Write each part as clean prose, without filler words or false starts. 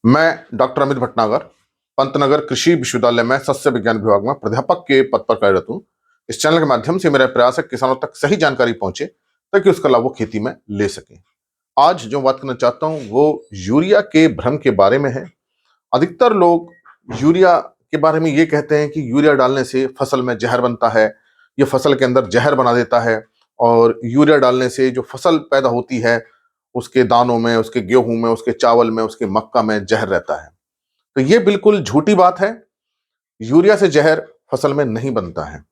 मैं डॉक्टर अमित भटनागर पंतनगर कृषि विश्वविद्यालय में सस्य विज्ञान विभाग में प्राध्यापक के पद पर कार्यरत हूँ। इस चैनल के माध्यम से मेरा प्रयास है किसानों तक सही जानकारी पहुंचे ताकि उसका लाभ वो खेती में ले सकें। आज जो बात करना चाहता हूँ वो यूरिया के भ्रम के बारे में है। अधिकतर लोग यूरिया के बारे में ये कहते हैं कि यूरिया डालने से फसल में जहर बनता है, ये फसल के अंदर जहर बना देता है और यूरिया डालने से जो फसल पैदा होती है उसके दानों में, उसके गेहूं में, उसके चावल में, उसके मक्का में जहर रहता है। तो ये बिल्कुल झूठी बात है। यूरिया से जहर फसल में नहीं बनता है।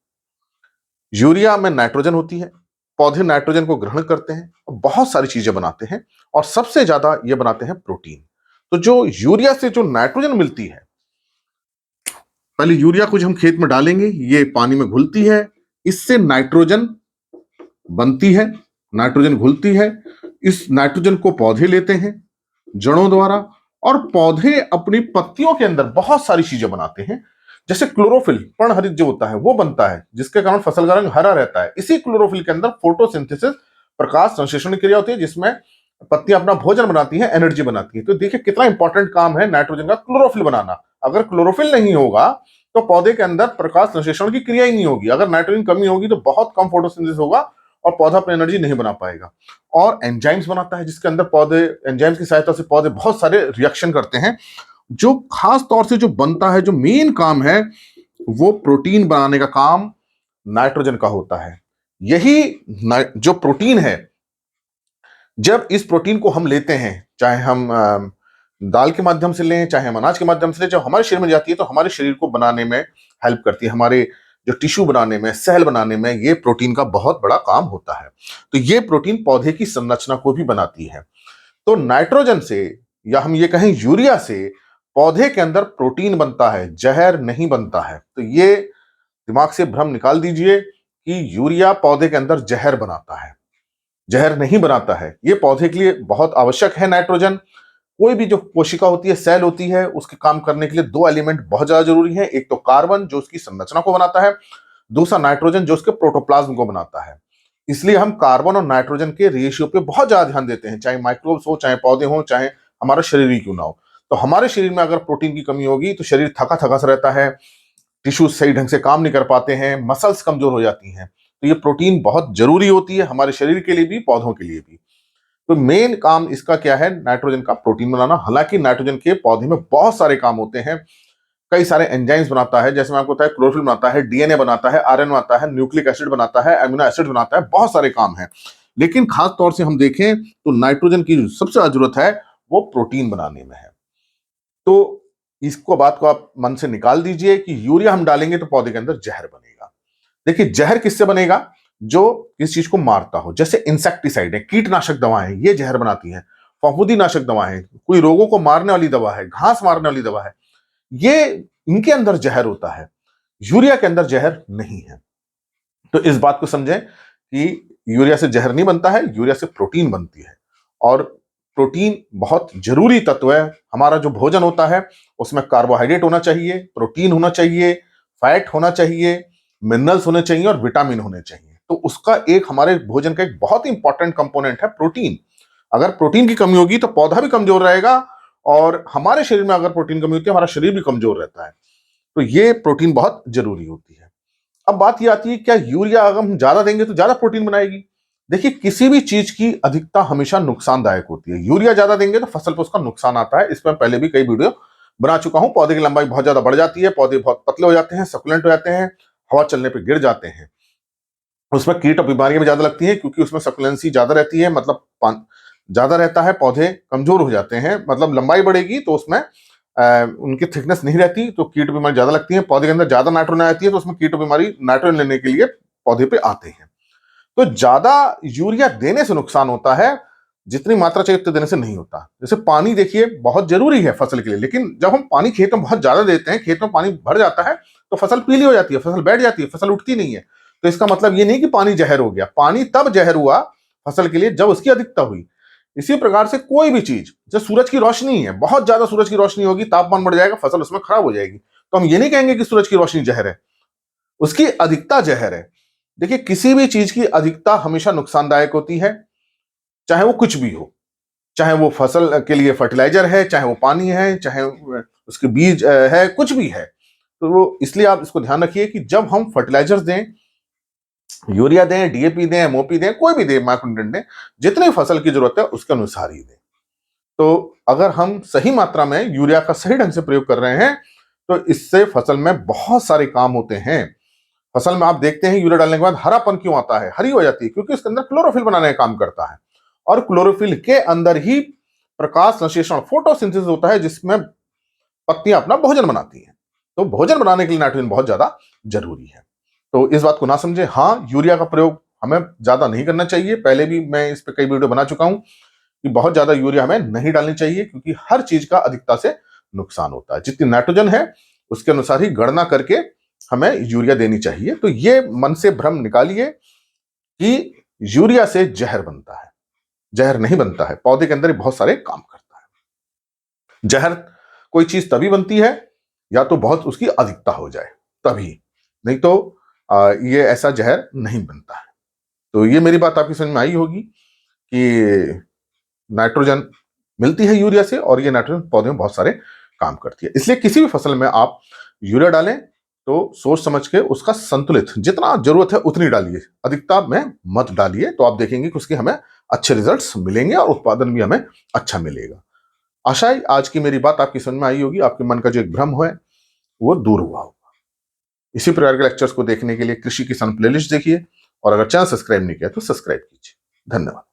यूरिया में नाइट्रोजन होती है, पौधे नाइट्रोजन को ग्रहण करते हैं और बहुत सारी चीजें बनाते हैं और सबसे ज्यादा ये बनाते हैं प्रोटीन। तो जो यूरिया से जो नाइट्रोजन मिलती है, पहले यूरिया को जब हम खेत में डालेंगे ये पानी में घुलती है, इससे नाइट्रोजन बनती है, नाइट्रोजन घुलती है। इस नाइट्रोजन को पौधे लेते हैं जड़ों द्वारा और पौधे अपनी पत्तियों के अंदर बहुत सारी चीजें बनाते हैं। जैसे क्लोरोफिल, पर्णहरित जो होता है वो बनता है जिसके कारण फसल का रंग हरा रहता है। इसी क्लोरोफिल के अंदर फोटोसिंथेसिस, प्रकाश संश्लेषण की क्रिया होती है जिसमें पत्तियां अपना भोजन बनाती हैं, एनर्जी बनाती है। तो देखिए कितना इंपॉर्टेंट काम है नाइट्रोजन का, क्लोरोफिल बनाना। अगर क्लोरोफिल नहीं होगा तो पौधे के अंदर प्रकाश संश्लेषण की क्रिया ही नहीं होगी। अगर नाइट्रोजन कमी होगी तो बहुत कम फोटोसिंथेसिस होगा और पौधा अपनी एनर्जी नहीं बना पाएगा। और एंजाइम्स बनाता है जिसके अंदर पौधे, एंजाइम्स की सहायता से पौधे बहुत सारे रिएक्शन करते हैं। जो खास तौर से जो बनता है, जो मेन काम है, वो प्रोटीन बनाने का काम नाइट्रोजन का होता है। यही जो प्रोटीन है, जब इस प्रोटीन को हम लेते हैं, चाहे हम दाल के माध्यम से लें, चाहे हम अनाज के माध्यम से लें, जब हमारे शरीर में जाती है तो हमारे शरीर को बनाने में हेल्प करती है। हमारे जो टिश्यू बनाने में, सेल बनाने में ये प्रोटीन का बहुत बड़ा काम होता है। तो ये प्रोटीन पौधे की संरचना को भी बनाती है। तो नाइट्रोजन से, या हम ये कहें यूरिया से, पौधे के अंदर प्रोटीन बनता है, जहर नहीं बनता है। तो ये दिमाग से भ्रम निकाल दीजिए कि यूरिया पौधे के अंदर जहर बनाता है। जहर नहीं बनाता है। ये पौधे के लिए बहुत आवश्यक है नाइट्रोजन। कोई भी जो कोशिका होती है, सेल होती है, उसके काम करने के लिए दो एलिमेंट बहुत ज्यादा जरूरी है। एक तो कार्बन जो उसकी संरचना को बनाता है, दूसरा नाइट्रोजन जो उसके प्रोटोप्लाज्म को बनाता है। इसलिए हम कार्बन और नाइट्रोजन के रेशियो पे बहुत ज्यादा ध्यान देते हैं, चाहे माइक्रोब्स हो, चाहे पौधे हो, चाहे हमारा शरीर ही क्यों ना हो। तो हमारे शरीर में अगर प्रोटीन की कमी होगी तो शरीर थका थका सा रहता है, टिश्यू सही ढंग से काम नहीं कर पाते हैं, मसल्स कमजोर हो जाती हैं। तो ये प्रोटीन बहुत जरूरी होती है हमारे शरीर के लिए भी, पौधों के लिए भी। तो मेन काम इसका क्या है? नाइट्रोजन का प्रोटीन बनाना। हालांकि नाइट्रोजन के पौधे में बहुत सारे काम होते हैं, कई सारे एंजाइम्स बनाता है, जैसे मैं आपको बताया क्लोरोफिल बनाता है, डीएनए बनाता है, आरएनए बनाता है, न्यूक्लिक एसिड बनाता है, अमीनो एसिड बनाता है, बहुत सारे काम हैं। लेकिन खास तौर से हम देखें तो नाइट्रोजन की जो सबसे ज्यादा जरूरत है वो प्रोटीन बनाने में है। तो इसको, बात को आप मन से निकाल दीजिए कि यूरिया हम डालेंगे तो पौधे के अंदर जहर बनेगा। देखिए जहर किससे बनेगा? जो इस चीज को मारता हो। जैसे इंसेक्टिसाइड है, कीटनाशक दवाएं, ये जहर बनाती हैं। फफूंदी नाशक दवाएं, कोई रोगों को मारने वाली दवा है, घास मारने वाली दवा है, ये इनके अंदर जहर होता है। यूरिया के अंदर जहर नहीं है। तो इस बात को समझें कि यूरिया से जहर नहीं बनता है, यूरिया से प्रोटीन बनती है। और प्रोटीन बहुत जरूरी तत्व है। हमारा जो भोजन होता है उसमें कार्बोहाइड्रेट होना चाहिए, प्रोटीन होना चाहिए, फैट होना चाहिए, मिनरल्स होने चाहिए और विटामिन होने चाहिए। तो उसका एक, हमारे भोजन का एक बहुत ही इंपॉर्टेंट कंपोनेंट है प्रोटीन। अगर प्रोटीन की कमी होगी तो पौधा भी कमजोर रहेगा और हमारे शरीर में अगर प्रोटीन कमी होती है हमारा शरीर भी कमजोर रहता है। तो ये प्रोटीन बहुत जरूरी होती है। अब बात ये आती है, क्या यूरिया अगर हम ज्यादा देंगे तो ज्यादा प्रोटीन बनाएगी? देखिए किसी भी चीज की अधिकता हमेशा नुकसानदायक होती है। यूरिया ज्यादा देंगे तो फसल पर उसका नुकसान आता है। इस पर पहले भी कई वीडियो बना चुका हूं। पौधे की लंबाई बहुत ज्यादा बढ़ जाती है, पौधे बहुत पतले हो जाते हैं, सकुलेंट हो जाते हैं, हवा चलने पर गिर जाते हैं। उसमें कीट और बीमारियां भी ज्यादा लगती हैं क्योंकि उसमें सकुलेंसी ज्यादा रहती है, मतलब ज्यादा रहता है, पौधे कमजोर हो जाते हैं। मतलब लंबाई बढ़ेगी तो उसमें उनकी थिकनेस नहीं रहती तो कीट बीमारी ज्यादा लगती है। पौधे के अंदर ज्यादा नाइट्रोजन आती है तो उसमें कीट बीमारी नाइट्रोजन लेने के लिए पौधे पे आते हैं। तो ज्यादा यूरिया देने से नुकसान होता है, जितनी मात्रा चाहिए उतने देने से नहीं होता। जैसे पानी देखिए बहुत जरूरी है फसल के लिए, लेकिन जब हम पानी खेत में बहुत ज्यादा देते हैं, खेत में पानी भर जाता है तो फसल पीली हो जाती है, फसल बैठ जाती है, फसल उठती नहीं है। तो इसका मतलब ये नहीं कि पानी जहर हो गया। पानी तब जहर हुआ फसल के लिए जब उसकी अधिकता हुई। इसी प्रकार से कोई भी चीज, जैसे सूरज की रोशनी है, बहुत ज्यादा सूरज की रोशनी होगी, तापमान बढ़ जाएगा, फसल उसमें खराब हो जाएगी। तो हम ये नहीं कहेंगे कि सूरज की रोशनी जहर है, उसकी अधिकता जहर है। देखिए किसी भी चीज की अधिकता हमेशा नुकसानदायक होती है, चाहे वो कुछ भी हो। चाहे वो फसल के लिए फर्टिलाइजर है, चाहे वो पानी है, चाहे उसके बीज है, कुछ भी है। तो वो इसलिए आप इसको ध्यान रखिए कि जब हम फर्टिलाइजर्स दें, यूरिया दें, डीएपी दें, एमओपी दें, कोई भी दें, माइक्रोन्यूट्रिएंट दें, जितनी फसल की जरूरत है उसके अनुसार ही दें। तो अगर हम सही मात्रा में यूरिया का सही ढंग से प्रयोग कर रहे हैं तो इससे फसल में बहुत सारे काम होते हैं। फसल में आप देखते हैं यूरिया डालने के बाद हरापन क्यों आता है, हरी हो जाती है, क्योंकि उसके अंदर क्लोरोफिल बनाने का काम करता है और क्लोरोफिल के अंदर ही प्रकाश संश्लेषण फोटोसिंथेसिस होता है, जिसमें पत्तियां अपना भोजन बनाती हैं। तो भोजन बनाने के लिए नाइट्रोजन बहुत ज्यादा जरूरी है। तो इस बात को ना समझे। हाँ, यूरिया का प्रयोग हमें ज्यादा नहीं करना चाहिए, पहले भी मैं इस पे कई वीडियो बना चुका हूं कि बहुत ज्यादा यूरिया हमें नहीं डालनी चाहिए, क्योंकि हर चीज का अधिकता से नुकसान होता है। जितनी नाइट्रोजन है उसके अनुसार ही गणना करके हमें यूरिया देनी चाहिए। तो ये मन से भ्रम निकालिए कि यूरिया से जहर बनता है। जहर नहीं बनता है, पौधे के अंदर ही बहुत सारे काम करता है। जहर कोई चीज तभी बनती है या तो बहुत उसकी अधिकता हो जाए तभी, नहीं तो ये ऐसा जहर नहीं बनता है। तो ये मेरी बात आपकी समझ में आई होगी कि नाइट्रोजन मिलती है यूरिया से और ये नाइट्रोजन पौधे में बहुत सारे काम करती है। इसलिए किसी भी फसल में आप यूरिया डालें तो सोच समझ के उसका संतुलित, जितना जरूरत है उतनी डालिए, अधिकता में मत डालिए। तो आप देखेंगे कि उसके हमें अच्छे रिजल्ट्स मिलेंगे और उत्पादन भी हमें अच्छा मिलेगा। आशा है आज की मेरी बात आपकी समझ में आई होगी, आपके मन का जो एक भ्रम है वो दूर हुआ होगा। इसी प्रकार के लेक्चर्स को देखने के लिए कृषि किसान प्लेलिस्ट देखिए और अगर चैनल सब्सक्राइब नहीं किया तो सब्सक्राइब कीजिए। धन्यवाद।